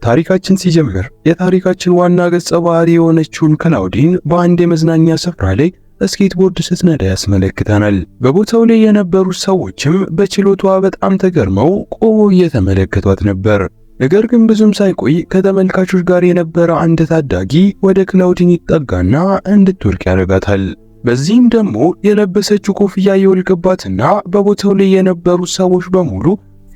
ታሪካችን ሲጀምር የታሪካችን ዋና ገጸ ባህሪ የሆነችውን ክላውዲን በአንድ የመዝናኛ ስፍራ ላይ ስኬትቦርድ ስትነዳ ያስመለክተናል። በቦታው ላይ የነበሩት ሰዎችም በችሎታዋ በጣም ተገርመው ቆመው እየተመለከቷት ነበር። ነገር ግን ብዙም ሳይቆይ ከተመልካቾች ጋር የነበረ አንድ ታዳጊ ወደ ክላውዲን ይጠጋና እንድትወድቅ ያደርጋታል። በዚህም ደግሞ የለበሰችው ኮፍያ ይወልቅባትና በቦታው ላይ የነበሩት ሰዎች በሙሉ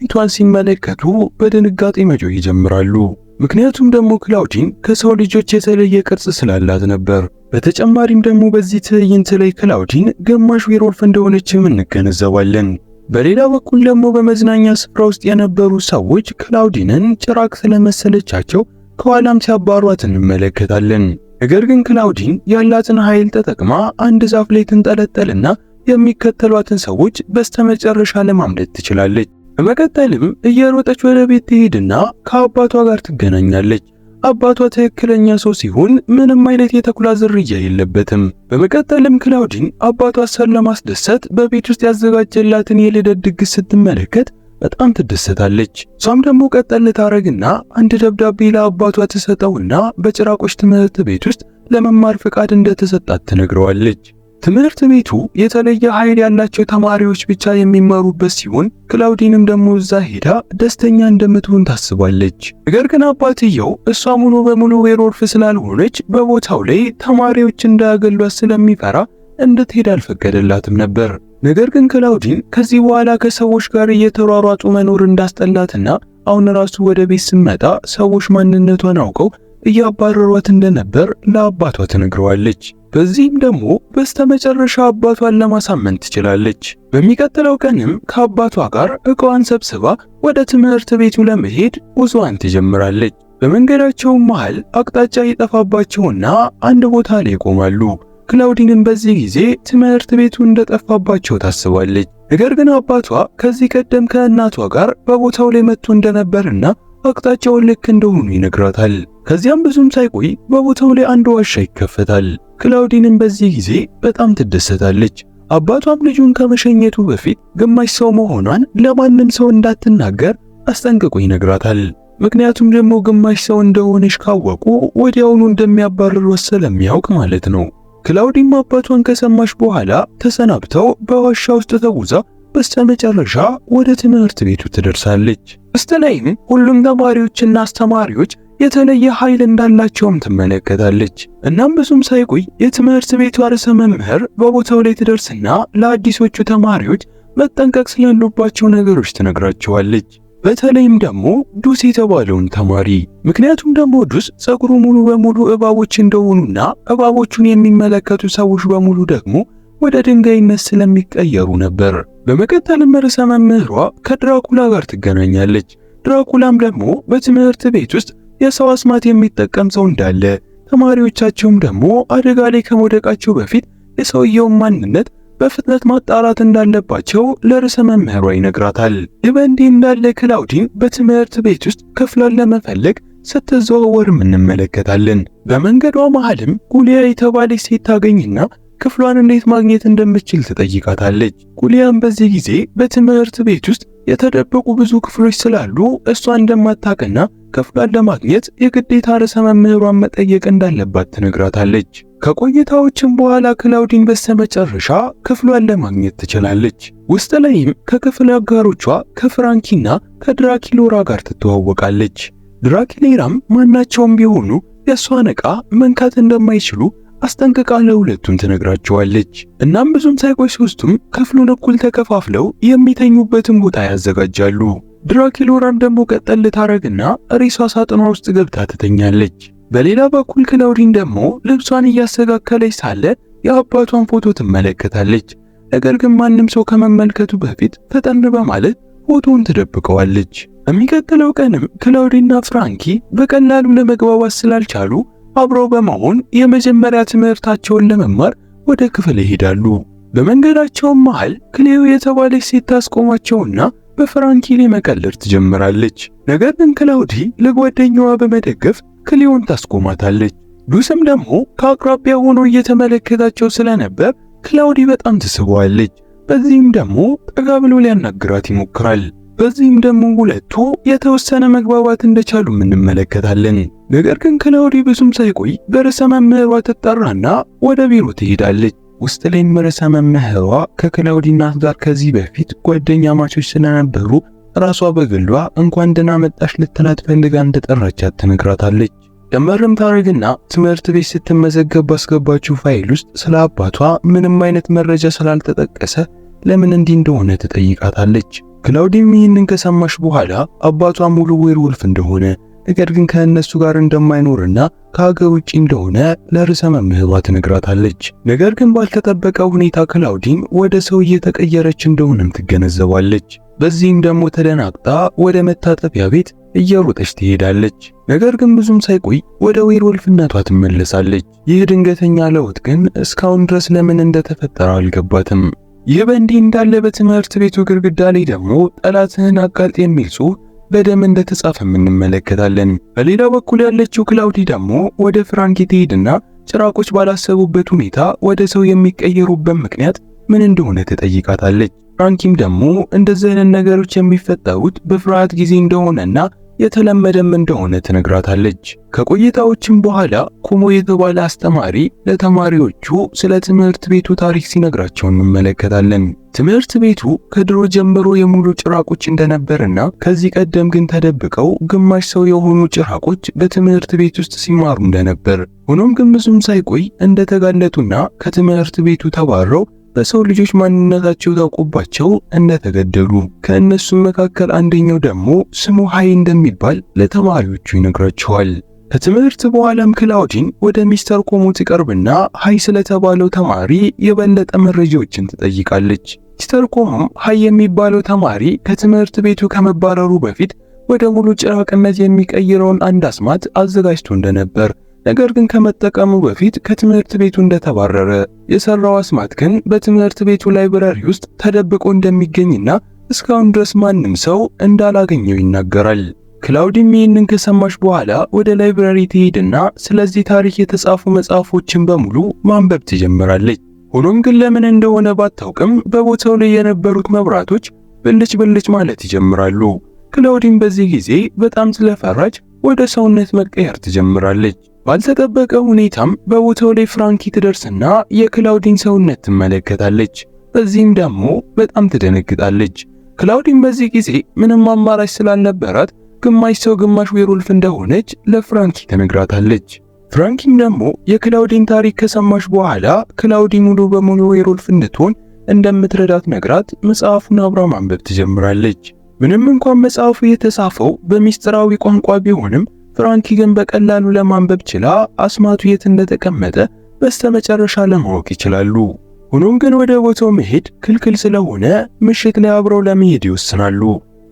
ፊቷን ሲመለከቱ በድንጋጤ መጮህ ይጀምራሉ። ምክንያቱም ደግሞ ክላውዲን ከሰው ልጆች የተለየ ቅርጽ ስላላት ነበር። በተጨማሪም ደግሞ በዚህ ትዕይንት ላይ ክላውዲን ግማሽ ዌርወልፍ እንደሆነችም እንገነዘባለን። በሌላ በኩል ደግሞ በመዝናኛ ስፍራ ውስጥ የነበሩ ሰዎች ክላውዲንን ጭራቅ ስለመሰለቻቸው ከኋላም ሲያባሯት እንመለከታለን። ነገር ግን ክላውዲን ያላትን ኃይል ተጠቅማ አንድ ዛፍ ላይ ትንጠለጠልና የሚከተሏትን ሰዎች በስተመጨረሻ ለማምለጥ ትችላለች። በመቀጠልም እየሮጠች ወደ ቤት ትሄድና ከአባቷ ጋር ትገናኛለች። አባቷ ትክክለኛ ሰው ሲሆን ምንም አይነት የተኩላ ዝርያ የለበትም። በመቀጠልም ክላውዲን አባቷ እሷን ለማስደሰት በቤት ውስጥ ያዘጋጀላትን የልደት ድግስ ስትመለከት በጣም ትደሰታለች። እሷም ደግሞ ቀጠል ታረግና አንድ ደብዳቤ ለአባቷ ትሰጠውና በጭራቆች ትምህርት ቤት ውስጥ ለመማር ፍቃድ እንደተሰጣት ትነግረዋለች። ትምህርት ቤቱ የተለየ ኃይል ያላቸው ተማሪዎች ብቻ የሚማሩበት ሲሆን ክላውዲንም ደግሞ እዛ ሄዳ ደስተኛ እንደምትሆን ታስባለች። ነገር ግን አባትየው እሷ ሙሉ በሙሉ ዌርወልፍ ስላልሆነች በቦታው ላይ ተማሪዎች እንዳያገሏት ስለሚፈራ እንድትሄድ አልፈቀደላትም ነበር። ነገር ግን ክላውዲን ከዚህ በኋላ ከሰዎች ጋር እየተሯሯጡ መኖር እንዳስጠላትና አሁን ራሱ ወደ ቤት ስትመጣ ሰዎች ማንነቷን አውቀው እያባረሯት እንደነበር ለአባቷ ትነግረዋለች። በዚህም ደግሞ በስተመጨረሻ አባቷን ለማሳመን ትችላለች። በሚቀጥለው ቀንም ከአባቷ ጋር ዕቃዋን ሰብስባ ወደ ትምህርት ቤቱ ለመሄድ ጉዞዋን ትጀምራለች። በመንገዳቸውም መሃል አቅጣጫ ይጠፋባቸውና አንድ ቦታ ላይ ይቆማሉ። ክላውዲንም በዚህ ጊዜ ትምህርት ቤቱ እንደጠፋባቸው ታስባለች። ነገር ግን አባቷ ከዚህ ቀደም ከእናቷ ጋር በቦታው ላይ መጥቶ እንደነበርና አቅጣጫውን ልክ እንደሆኑ ይነግራታል። ከዚያም ብዙም ሳይቆይ በቦታው ላይ አንድ ዋሻ ይከፈታል። ክላውዲንም በዚህ ጊዜ በጣም ትደሰታለች። አባቷም ልጁን ከመሸኘቱ በፊት ግማሽ ሰው መሆኗን ለማንም ሰው እንዳትናገር አስጠንቅቆ ይነግራታል። ምክንያቱም ደግሞ ግማሽ ሰው እንደሆነች ካወቁ ወዲያውኑ እንደሚያባርሯት ስለሚያውቅ ማለት ነው። ክላውዲም አባቷን ከሰማች በኋላ ተሰናብተው በዋሻ ውስጥ ተጉዛ በስተመጨረሻ ወደ ትምህርት ቤቱ ትደርሳለች። በስተላይም ሁሉም ተማሪዎችና አስተማሪዎች የተለየ ኃይል እንዳላቸውም ትመለከታለች። እናም ብዙም ሳይቆይ የትምህርት ቤቱ ርዕሰ መምህር በቦታው ላይ ትደርስና ለአዲሶቹ ተማሪዎች መጠንቀቅ ስላሉባቸው ነገሮች ትነግራቸዋለች። በተለይም ደግሞ ዱስ የተባለውን ተማሪ። ምክንያቱም ደግሞ ዱስ ፀጉሩ ሙሉ በሙሉ እባቦች እንደሆኑና እባቦቹን የሚመለከቱ ሰዎች በሙሉ ደግሞ ወደ ድንጋይነት ስለሚቀየሩ ነበር። በመቀጠልም ርዕሰ መምህሯ ከድራኩላ ጋር ትገናኛለች። ድራኩላም ደግሞ በትምህርት ቤት ውስጥ የሰው አስማት የሚጠቀም ሰው እንዳለ፣ ተማሪዎቻቸውም ደግሞ አደጋ ላይ ከመውደቃቸው በፊት የሰውየውን ማንነት በፍጥነት ማጣራት እንዳለባቸው ለርዕሰ መምህሯ ይነግራታል። ይህ በእንዲህ እንዳለ ክላውዲን በትምህርት ቤት ውስጥ ክፍሏን ለመፈለግ ስትዘዋወርም እንመለከታለን። በመንገዷ መሃልም ጉሊያ የተባለች ሴት ታገኝና ክፍሏን እንዴት ማግኘት እንደምትችል ትጠይቃታለች። ጉሊያም በዚህ ጊዜ በትምህርት ቤት ውስጥ የተደበቁ ብዙ ክፍሎች ስላሉ እሷ እንደማታውቅና ክፍሏን ለማግኘት የግዴታ ርዕሰ መምህሯን መጠየቅ እንዳለባት ትነግራታለች። ከቆይታዎችም በኋላ ክላውዲን በስተመጨረሻ ክፍሏን ለማግኘት ትችላለች። ውስጥ ላይም ከክፍል አጋሮቿ ከፍራንኪና ከድራኪሎራ ጋር ትተዋወቃለች። ድራኪሌራም ማናቸውም ቢሆኑ የእሷን ዕቃ መንካት እንደማይችሉ አስጠንቅቃ ለሁለቱም ትነግራቸዋለች። እናም ብዙም ሳይቆይ ሶስቱም ክፍሉን እኩል ተከፋፍለው የሚተኙበትን ቦታ ያዘጋጃሉ። ድራኪሎራም ደግሞ ቀጠል ታረግና ሬሷ ሳጥኗ ውስጥ ገብታ ትተኛለች። በሌላ በኩል ክላውዲን ደግሞ ልብሷን እያስተካከለች ሳለ የአባቷን ፎቶ ትመለከታለች። ነገር ግን ማንም ሰው ከመመልከቱ በፊት ፈጠን በማለት ፎቶውን ትደብቀዋለች። የሚቀጥለው ቀንም ክላውዲንና ፍራንኪ በቀላሉ ለመግባባት ስላልቻሉ አብረው በመሆን የመጀመሪያ ትምህርታቸውን ለመማር ወደ ክፍል ይሄዳሉ። በመንገዳቸውም መሃል ክሌዮ የተባለች ሴት ታስቆማቸውና በፍራንኪ ላይ መቀለድ ትጀምራለች። ነገር ግን ክላውዲ ለጓደኛዋ በመደገፍ ክሌዮን ታስቆማታለች። ዱስም ደግሞ ከአቅራቢያ ሆኖ እየተመለከታቸው ስለነበር ክላውዲ በጣም ትስበዋለች። በዚህም ደግሞ ጠጋ ብሎ ሊያናግራት ይሞክራል። በዚህም ደግሞ ሁለቱ የተወሰነ መግባባት እንደቻሉ እንመለከታለን። ነገር ግን ክላውዲ ብዙም ሳይቆይ በርዕሰ መምህሯ ትጠራና ወደ ቢሮ ትሄዳለች። ውስጥ ላይም ርዕሰ መምህሯ ከክላውዲ እናት ጋር ከዚህ በፊት ጓደኛ ማቾች ስለነበሩ ራሷ በግሏ እንኳን ደህና መጣሽ ልትላት ፈልጋ እንደጠራቻት ትነግራታለች። ጨመርም ታረግና ትምህርት ቤት ስትመዘገብ ባስገባችው ፋይል ውስጥ ስለ አባቷ ምንም አይነት መረጃ ስላልተጠቀሰ ለምን እንዲህ እንደሆነ ትጠይቃታለች። ክላውዲም ይህንን ከሰማሽ በኋላ አባቷ ሙሉ ዌርወልፍ እንደሆነ ነገር ግን ከእነሱ ጋር እንደማይኖርና ከሀገር ውጪ እንደሆነ ለርዕሰ መምህሯ ትነግራታለች። ነገር ግን ባልተጠበቀ ሁኔታ ክላውዲን ወደ ሰው እየተቀየረች እንደሆነም ትገነዘባለች። በዚህም ደግሞ ተደናግጣ ወደ መታጠቢያ ቤት እየሮጠች ትሄዳለች። ነገር ግን ብዙም ሳይቆይ ወደ ዌርወልፍነቷ ትመለሳለች። ይህ ድንገተኛ ለውጥ ግን እስካሁን ድረስ ለምን እንደተፈጠረ አልገባትም። ይህ በእንዲህ እንዳለ በትምህርት ቤቱ ግድግዳ ላይ ደግሞ ጠላትህን አጋልጥ የሚል ጽሑፍ በደም እንደተጻፈም እንመለከታለን። በሌላ በኩል ያለችው ክላውዲ ደግሞ ወደ ፍራንኪ ትሄድና ጭራቆች ባላሰቡበት ሁኔታ ወደ ሰው የሚቀየሩበት ምክንያት ምን እንደሆነ ትጠይቃታለች። ፍራንኪም ደግሞ እንደዚህ አይነት ነገሮች የሚፈጠሩት በፍርሃት ጊዜ እንደሆነና የተለመደም እንደሆነ ትነግራታለች። ከቆይታዎችም በኋላ ኩሞ የተባለ አስተማሪ ለተማሪዎቹ ስለ ትምህርት ቤቱ ታሪክ ሲነግራቸው እንመለከታለን። ትምህርት ቤቱ ከድሮ ጀምሮ የሙሉ ጭራቆች እንደነበርና ከዚህ ቀደም ግን ተደብቀው ግማሽ ሰው የሆኑ ጭራቆች በትምህርት ቤት ውስጥ ሲማሩ እንደነበር፣ ሆኖም ግን ብዙም ሳይቆይ እንደተጋለጡና ከትምህርት ቤቱ ተባረው በሰው ልጆች ማንነታቸው ታውቆባቸው እንደተገደሉ፣ ከእነሱም መካከል አንደኛው ደግሞ ስሙ ሃይ እንደሚባል ለተማሪዎቹ ይነግራቸዋል። ከትምህርት በኋላም ክላውዲን ወደ ሚስተር ኮሞ ትቀርብና ሃይ ስለተባለው ተማሪ የበለጠ መረጃዎችን ትጠይቃለች። ሚስተር ኮሞም ሃይ የሚባለው ተማሪ ከትምህርት ቤቱ ከመባረሩ በፊት ወደ ሙሉ ጭራቅነት የሚቀይረውን አንድ አስማት አዘጋጅቶ እንደነበር፣ ነገር ግን ከመጠቀሙ በፊት ከትምህርት ቤቱ እንደተባረረ፣ የሰራው አስማት ግን በትምህርት ቤቱ ላይብረሪ ውስጥ ተደብቆ እንደሚገኝና እስካሁን ድረስ ማንም ሰው እንዳላገኘው ይናገራል። ክላውዲም ይህንን ከሰማች በኋላ ወደ ላይብረሪ ትሄድና ስለዚህ ታሪክ የተጻፉ መጽሐፎችን በሙሉ ማንበብ ትጀምራለች። ሆኖም ግን ለምን እንደሆነ ባታውቅም በቦታው ላይ የነበሩት መብራቶች ብልጭ ብልጭ ማለት ይጀምራሉ። ክላውዲም በዚህ ጊዜ በጣም ስለፈራች ወደ ሰውነት መቀየር ትጀምራለች። ባልተጠበቀ ሁኔታም በቦታው ላይ ፍራንኪ ትደርስና የክላውዲን ሰውነት ትመለከታለች። በዚህም ደግሞ በጣም ትደነግጣለች። ክላውዲን በዚህ ጊዜ ምንም አማራጭ ስላልነበራት ግማሽ ሰው ግማሽ ዌርወልፍ እንደሆነች ለፍራንኪ ትነግራታለች። ፍራንኪም ደግሞ የክላውዲን ታሪክ ከሰማች በኋላ ክላውዲ ሙሉ በሙሉ ዌርወልፍ እንድትሆን እንደምትረዳት ነግራት መጽሐፉን አብራ ማንበብ ትጀምራለች። ምንም እንኳን መጽሐፉ የተጻፈው በሚስጥራዊ ቋንቋ ቢሆንም ፍራንኪ ግን በቀላሉ ለማንበብ ችላ አስማቱ የት እንደተቀመጠ በስተመጨረሻ ለማወቅ ይችላሉ። ሆኖም ግን ወደ ቦታው መሄድ ክልክል ስለሆነ ምሽት ላይ አብረው ለመሄድ ይወስናሉ።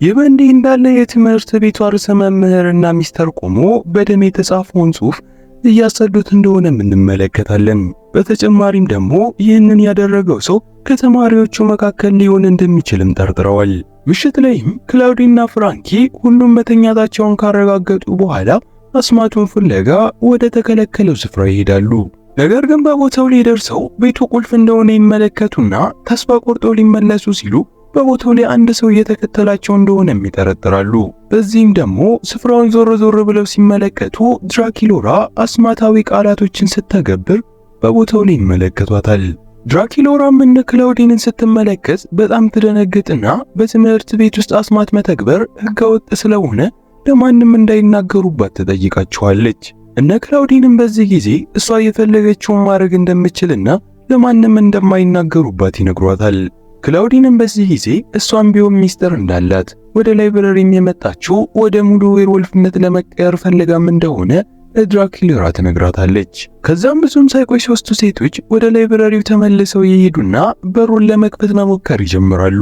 ይህ በእንዲህ እንዳለ የትምህርት ቤቱ ርዕሰ መምህርና ሚስተር ኮሞ በደም የተጻፈውን ጽሑፍ እያጸዱት እንደሆነ እንመለከታለን። በተጨማሪም ደግሞ ይህንን ያደረገው ሰው ከተማሪዎቹ መካከል ሊሆን እንደሚችልም ጠርጥረዋል። ምሽት ላይም ክላውዲና ፍራንኪ ሁሉም መተኛታቸውን ካረጋገጡ በኋላ አስማቱን ፍለጋ ወደ ተከለከለው ስፍራ ይሄዳሉ። ነገር ግን በቦታው ላይ ደርሰው ቤቱ ቁልፍ እንደሆነ ይመለከቱና ተስፋ ቆርጦ ሊመለሱ ሲሉ በቦታው ላይ አንድ ሰው እየተከተላቸው እንደሆነ ይጠረጥራሉ። በዚህም ደግሞ ስፍራውን ዞር ዞር ብለው ሲመለከቱ ድራኪሎራ አስማታዊ ቃላቶችን ስተገብር በቦታው ላይ ይመለከቷታል። ድራኪሎራም እነ ክላውዲንን ስትመለከት በጣም ትደነግጥና በትምህርት ቤት ውስጥ አስማት መተግበር ሕገወጥ ስለሆነ ለማንም እንዳይናገሩባት ትጠይቃቸዋለች። እነ ክላውዲንም በዚህ ጊዜ እሷ የፈለገችውን ማድረግ እንደምትችልና ለማንም እንደማይናገሩባት ይነግሯታል። ክላውዲንም በዚህ ጊዜ እሷም ቢሆን ሚስጥር እንዳላት ወደ ላይብረሪም የመጣችው ወደ ሙሉ ዌርወልፍነት ለመቀየር ፈልጋም እንደሆነ ለድራኪሎራ ትነግራታለች። ከዛም ብዙም ሳይቆይ ሶስቱ ሴቶች ወደ ላይብረሪው ተመልሰው ይሄዱና በሩን ለመክፈት መሞከር ይጀምራሉ።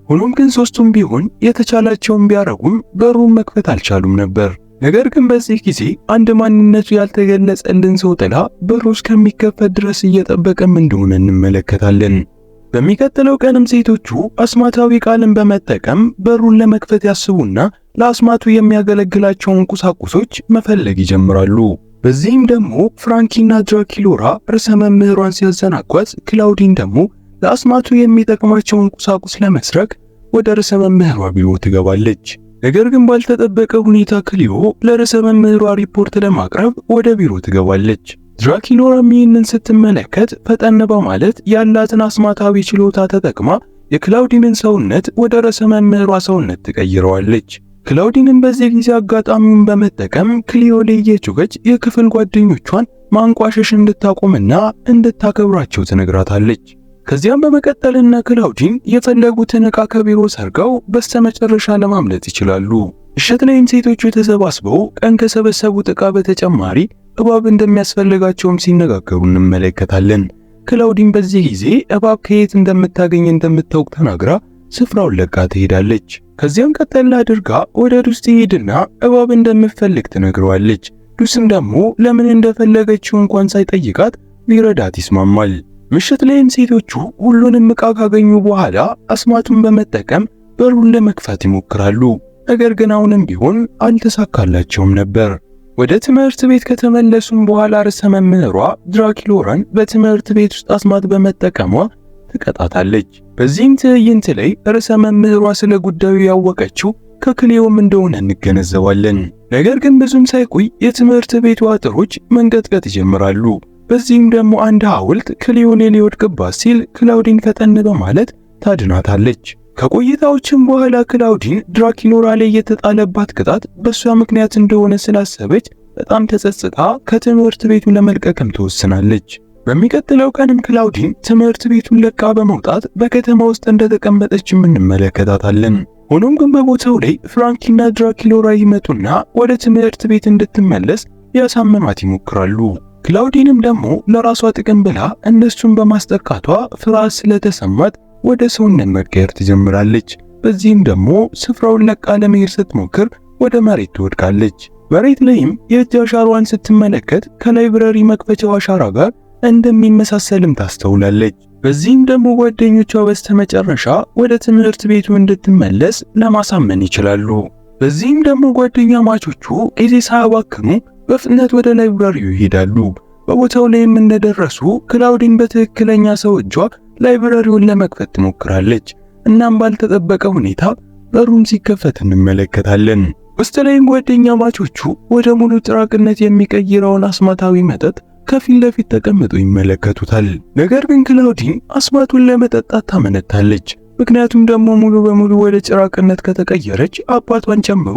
ሆኖም ግን ሶስቱም ቢሆን የተቻላቸውን ቢያረጉም በሩን መክፈት አልቻሉም ነበር። ነገር ግን በዚህ ጊዜ አንድ ማንነቱ ያልተገለጸልን ሰው ጥላ በሩ እስከሚከፈት ድረስ እየጠበቀም እንደሆነ እንመለከታለን። በሚቀጥለው ቀንም ሴቶቹ አስማታዊ ቃልን በመጠቀም በሩን ለመክፈት ያስቡና ለአስማቱ የሚያገለግላቸውን ቁሳቁሶች መፈለግ ይጀምራሉ። በዚህም ደግሞ ፍራንኪና ድራኪሎራ ርዕሰ መምህሯን ሲያዘናጓት፣ ክላውዲን ደግሞ ለአስማቱ የሚጠቅማቸውን ቁሳቁስ ለመስረቅ ወደ ርዕሰ መምህሯ ቢሮ ትገባለች። ነገር ግን ባልተጠበቀ ሁኔታ ክሊዮ ለርዕሰ መምህሯ ሪፖርት ለማቅረብ ወደ ቢሮ ትገባለች። ድራኪሎራም ይህንን ስትመለከት ፈጠን በማለት ያላትን አስማታዊ ችሎታ ተጠቅማ የክላውዲንን ሰውነት ወደ ርዕሰ መምህሯ ሰውነት ትቀይረዋለች። ክላውዲንን በዚህ ጊዜ አጋጣሚውን በመጠቀም ክሊዮ ላይ እየጮኸች የክፍል ጓደኞቿን ማንቋሸሽ እንድታቆምና እንድታከብራቸው ትነግራታለች። ከዚያም በመቀጠልና ክላውዲን የፈለጉትን ዕቃ ከቢሮ ሰርቀው በስተመጨረሻ ለማምለጥ ይችላሉ። ምሽት ላይም ሴቶቹ ተሰባስበው ቀን ከሰበሰቡት ዕቃ በተጨማሪ እባብ እንደሚያስፈልጋቸውም ሲነጋገሩ እንመለከታለን። ክላውዲን በዚህ ጊዜ እባብ ከየት እንደምታገኝ እንደምታውቅ ተናግራ ስፍራውን ለቃ ትሄዳለች። ከዚያም ቀጠል አድርጋ ወደ ዱስ ትሄድና እባብ እንደምትፈልግ ትነግረዋለች። ዱስም ደግሞ ለምን እንደፈለገችው እንኳን ሳይጠይቃት ሊረዳት ይስማማል። ምሽት ላይም ሴቶቹ ሁሉንም ዕቃ ካገኙ በኋላ አስማቱን በመጠቀም በሩን ለመክፈት ይሞክራሉ። ነገር ግን አሁንም ቢሆን አልተሳካላቸውም ነበር። ወደ ትምህርት ቤት ከተመለሱም በኋላ ርዕሰ መምህሯ ድራኪሎራን በትምህርት ቤት ውስጥ አስማት በመጠቀሟ ትቀጣታለች። በዚህም ትዕይንት ላይ ርዕሰ መምህሯ ስለ ጉዳዩ ያወቀችው ከክሊዮም እንደሆነ እንገነዘባለን። ነገር ግን ብዙም ሳይቆይ የትምህርት ቤቱ አጥሮች መንቀጥቀጥ ይጀምራሉ። በዚህም ደግሞ አንድ ሐውልት ክሊዮ ላይ ሊወድቅባት ሲል ክላውዲን ፈጠን በማለት ታድናታለች። ከቆይታዎችም በኋላ ክላውዲን ድራኪሎራ ላይ የተጣለባት ቅጣት በሷ ምክንያት እንደሆነ ስላሰበች በጣም ተጸጽታ ከትምህርት ቤቱ ለመልቀቅም ትወስናለች። በሚቀጥለው ቀንም ክላውዲን ትምህርት ቤቱን ለቃ በመውጣት በከተማ ውስጥ እንደተቀመጠችም እንመለከታታለን። ሆኖም ግን በቦታው ላይ ፍራንኪና ድራኪሎራ ይመጡና ወደ ትምህርት ቤት እንድትመለስ ያሳመኗት ይሞክራሉ። ክላውዲንም ደግሞ ለራሷ ጥቅም ብላ እነሱን በማስጠቃቷ ፍርሃት ስለተሰማት ወደ ሰውነት መቀየር ትጀምራለች። በዚህም ደግሞ ስፍራውን ለቃ ለመሄድ ስትሞክር ወደ መሬት ትወድቃለች። መሬት ላይም የእጅ አሻራዋን ስትመለከት ከላይብረሪ መክፈቻው አሻራ ጋር እንደሚመሳሰልም ታስተውላለች። በዚህም ደግሞ ጓደኞቿ በስተመጨረሻ ወደ ትምህርት ቤቱ እንድትመለስ ለማሳመን ይችላሉ። በዚህም ደግሞ ጓደኛ ማቾቹ ጊዜ ሳያባክኑ በፍጥነት ወደ ላይብረሪው ይሄዳሉ። በቦታው ላይም እንደደረሱ ክላውዲን በትክክለኛ ሰው እጇ ላይብረሪውን ለመክፈት ትሞክራለች። እናም ባልተጠበቀ ሁኔታ በሩም ሲከፈት እንመለከታለን። ውስጥ ላይም ጓደኛ ማቾቹ ወደ ሙሉ ጭራቅነት የሚቀይረውን አስማታዊ መጠጥ ከፊት ለፊት ተቀምጠው ይመለከቱታል። ነገር ግን ክላውዲን አስማቱን ለመጠጣት ታመነታለች። ምክንያቱም ደግሞ ሙሉ በሙሉ ወደ ጭራቅነት ከተቀየረች አባቷን ጨምሮ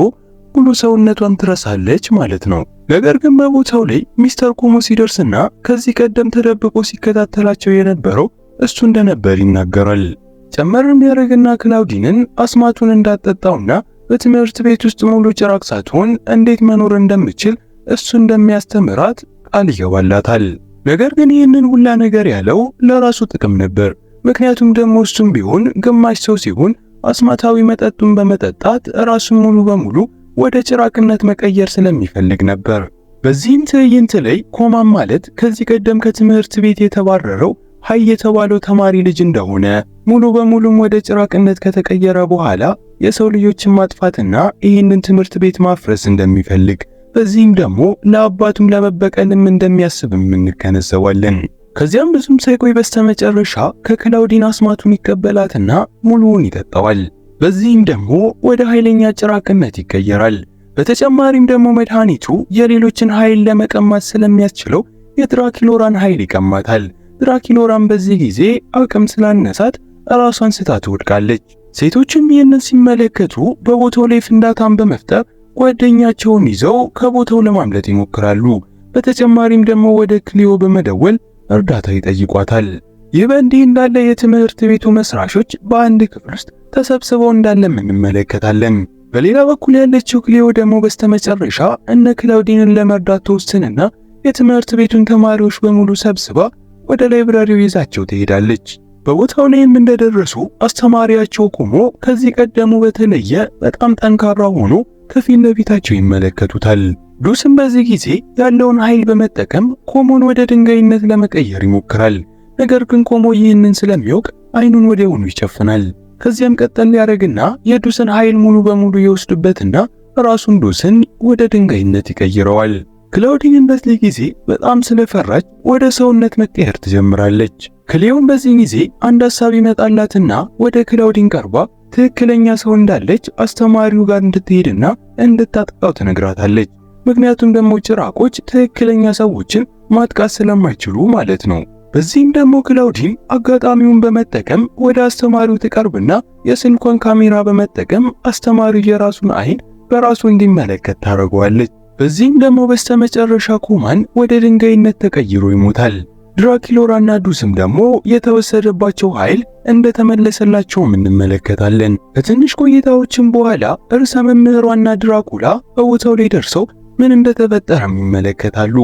ሙሉ ሰውነቷን ትረሳለች ማለት ነው። ነገር ግን በቦታው ላይ ሚስተር ኮሞ ሲደርስና ከዚህ ቀደም ተደብቆ ሲከታተላቸው የነበረው እሱ እንደነበር ይናገራል። ጨመርም ያደርግና ክላውዲንን አስማቱን እንዳጠጣውና በትምህርት ቤት ውስጥ ሙሉ ጭራቅ ሳትሆን እንዴት መኖር እንደምችል እሱ እንደሚያስተምራት ቃል ይገባላታል። ነገር ግን ይህንን ሁላ ነገር ያለው ለራሱ ጥቅም ነበር። ምክንያቱም ደግሞ እሱም ቢሆን ግማሽ ሰው ሲሆን አስማታዊ መጠጡን በመጠጣት ራሱን ሙሉ በሙሉ ወደ ጭራቅነት መቀየር ስለሚፈልግ ነበር። በዚህም ትዕይንት ላይ ኮማም ማለት ከዚህ ቀደም ከትምህርት ቤት የተባረረው ሃይ የተባለው ተማሪ ልጅ እንደሆነ ሙሉ በሙሉም ወደ ጭራቅነት ከተቀየረ በኋላ የሰው ልጆችን ማጥፋትና ይህንን ትምህርት ቤት ማፍረስ እንደሚፈልግ በዚህም ደግሞ ለአባቱም ለመበቀልም እንደሚያስብም እንገነዘባለን። ከዚያም ብዙም ሳይቆይ በስተመጨረሻ ከክላውዲን አስማቱን ይቀበላትና ሙሉውን ይጠጣዋል። በዚህም ደግሞ ወደ ኃይለኛ ጭራቅነት ይቀየራል። በተጨማሪም ደግሞ መድኃኒቱ የሌሎችን ኃይል ለመቀማት ስለሚያስችለው የድራኪሎራን ኃይል ይቀማታል። ድራኪሎራን በዚህ ጊዜ አቅም ስላነሳት ራሷን ስታ ትወድቃለች። ሴቶችም ይህንን ሲመለከቱ በቦታው ላይ ፍንዳታን በመፍጠር ጓደኛቸውን ይዘው ከቦታው ለማምለጥ ይሞክራሉ። በተጨማሪም ደግሞ ወደ ክሊዮ በመደወል እርዳታ ይጠይቋታል። ይህ በእንዲህ እንዳለ የትምህርት ቤቱ መስራቾች በአንድ ክፍል ውስጥ ተሰብስበው እንዳለም እንመለከታለን። በሌላ በኩል ያለችው ክሊዮ ደግሞ በስተመጨረሻ እነ ክላውዲንን ለመርዳት ተወስንና የትምህርት ቤቱን ተማሪዎች በሙሉ ሰብስባ ወደ ላይብራሪው ይዛቸው ትሄዳለች። በቦታው ላይም እንደደረሱ አስተማሪያቸው ቆሞ ከዚህ ቀደሙ በተለየ በጣም ጠንካራ ሆኖ ከፊት ለፊታቸው ይመለከቱታል። ዱስም በዚህ ጊዜ ያለውን ኃይል በመጠቀም ኮሞን ወደ ድንጋይነት ለመቀየር ይሞክራል። ነገር ግን ኮሞ ይህንን ስለሚያውቅ አይኑን ወዲያውኑ ይጨፍናል። ከዚያም ቀጠል ያደርግና የዱስን ኃይል ሙሉ በሙሉ ይወስድበትና ራሱን ዱስን ወደ ድንጋይነት ይቀይረዋል። ክላውዲን በዚህ ጊዜ በጣም ስለፈራች ወደ ሰውነት መቀየር ትጀምራለች። ክሊዮን በዚህ ጊዜ አንድ ሐሳብ ይመጣላትና ወደ ክላውዲን ቀርባ ትክክለኛ ሰው እንዳለች አስተማሪው ጋር እንድትሄድና እንድታጠቃው ትነግራታለች። ምክንያቱም ደግሞ ጭራቆች ትክክለኛ ሰዎችን ማጥቃት ስለማይችሉ ማለት ነው። በዚህም ደግሞ ክላውዲን አጋጣሚውን በመጠቀም ወደ አስተማሪው ትቀርብና የስልኳን ካሜራ በመጠቀም አስተማሪው የራሱን አይን በራሱ እንዲመለከት ታደርገዋለች። በዚህም ደግሞ በስተመጨረሻ ኩማን ወደ ድንጋይነት ተቀይሮ ይሞታል። ድራኪሎራና ዱስም ደግሞ የተወሰደባቸው ኃይል እንደተመለሰላቸውም እንመለከታለን። ከትንሽ ቆይታዎችም በኋላ ርዕሰ መምህሯና ድራኩላ በቦታው ላይ ደርሰው ምን እንደተፈጠረም ይመለከታሉ።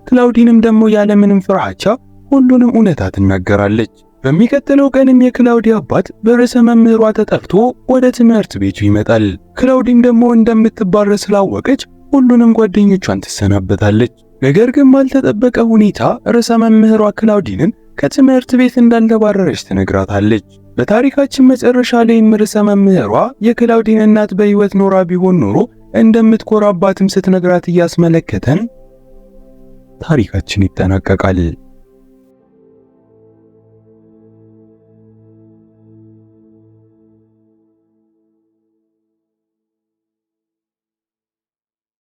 ክላውዲንም ደግሞ ያለምንም ፍርሃቻ ሁሉንም እውነታ ትናገራለች። በሚቀጥለው ቀንም የክላውዲ አባት በርዕሰ መምህሯ ተጠርቶ ወደ ትምህርት ቤቱ ይመጣል። ክላውዲም ደግሞ እንደምትባረር ስላወቀች ሁሉንም ጓደኞቿን ትሰናበታለች። ነገር ግን ባልተጠበቀ ሁኔታ ርዕሰ መምህሯ ክላውዲንን ከትምህርት ቤት እንዳልተባረረች ትነግራታለች። በታሪካችን መጨረሻ ላይም ርዕሰ መምህሯ የክላውዲን እናት በሕይወት ኖራ ቢሆን ኖሮ እንደምትኮራባትም ስትነግራት እያስመለከተን ታሪካችን ይጠናቀቃል።